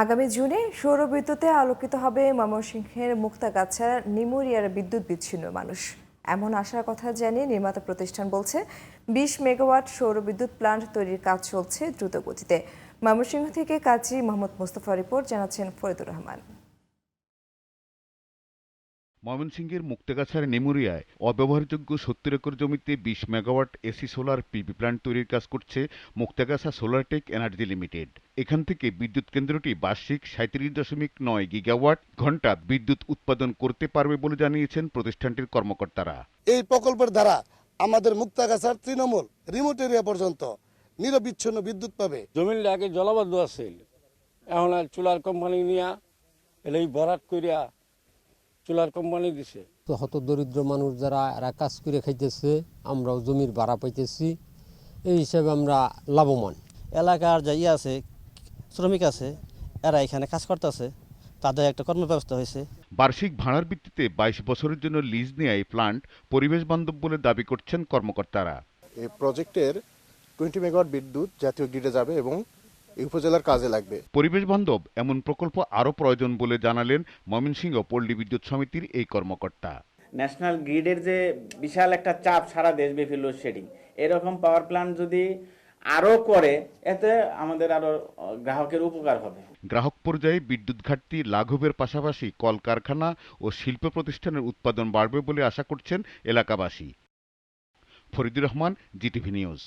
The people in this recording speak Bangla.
আগামী জুনে সৌরবিদ্যুতে আলোকিত হবে ময়মনসিংহের মুক্তাগাছার নিমুরিয়ার বিদ্যুৎ বিচ্ছিন্ন মানুষ। এমন আশার কথা জানিয়ে নির্মাতা প্রতিষ্ঠান বলছে ২০ মেগাওয়াট সৌরবিদ্যুৎ প্লান্ট তৈরির কাজ চলছে দ্রুত গতিতে। ময়মনসিংহ থেকে কাজী মোহাম্মদ মোস্তফা রিপোর্ট, জানাচ্ছেন ফরিদুর রহমান। ময়মনসিংহের মুক্তাগাছার নেমুরিয়ায় অব্যবহারযোগ্য ৭০ একর জমিতে ২০ megawatt AC solar PV plant তৈরির কাজ করছে মুক্তাগাছা সোলারটেক এনার্জি লিমিটেড। এখান থেকে বিদ্যুৎ কেন্দ্রটি বার্ষিক ৩৭.৯ গিগাওয়াট ঘন্টা বিদ্যুৎ উৎপাদন করতে পারবে বলে জানিয়েছেন প্রতিষ্ঠানটির কর্মকর্তারা। এই প্রকল্পের দ্বারা আমাদের মুক্তাগাছার তৃণমূল রিমোট এরিয়া পর্যন্ত নিরবিচ্ছিন্ন বিদ্যুৎ পাবে। জমির আগে জলাবদ্ধ আছে, এখন আর চুলার কোম্পানি নিয়ে এই বরাত করিয়া চুলার কোম্পানি দিছে। তো হত দরিদ্র মানুষ যারা এরা কাজ করে খাইতেছে, আমরাও জমির ভাড়া পাইতেছি, এই হিসাবে আমরা লাভবান। এলাকার যে আছে শ্রমিক আছে, এরা এখানে কাজ করতেছে, তাদের একটা কর্মব্যবস্থা হয়েছে। বার্ষিক ভাড়ার ভিত্তিতে ২২ বছরের জন্য লিজ নেওয়া এই প্ল্যান্ট পরিবেশ বান্ধব বলে দাবি করছেন কর্মকর্তারা। এই প্রজেক্টের 20 মেগাওয়াট বিদ্যুৎ জাতীয় গ্রিডে যাবে এবং এই উপজেলার কাজে লাগবে। পরিবেশ বান্ধব এমন প্রকল্প আরও প্রয়োজন বলে জানালেন ময়মনসিংহ পল্লী বিদ্যুৎ সমিতির এই কর্মকর্তা। ন্যাশনাল গ্রিডের যে বিশাল একটা চাপ সারা দেশব্যাপী লোডশেডিং, এরকম পাওয়ার প্ল্যান্ট যদি আরও করে, এতে আমাদের আরও গ্রাহকের উপকার হবে। গ্রাহক পর্যায়ে বিদ্যুৎ ঘাটতি লাঘবের পাশাপাশি কলকারখানা ও শিল্প প্রতিষ্ঠানের উৎপাদন বাড়বে বলে আশা করছেন এলাকাবাসী। Faridur Rahman, GTV news.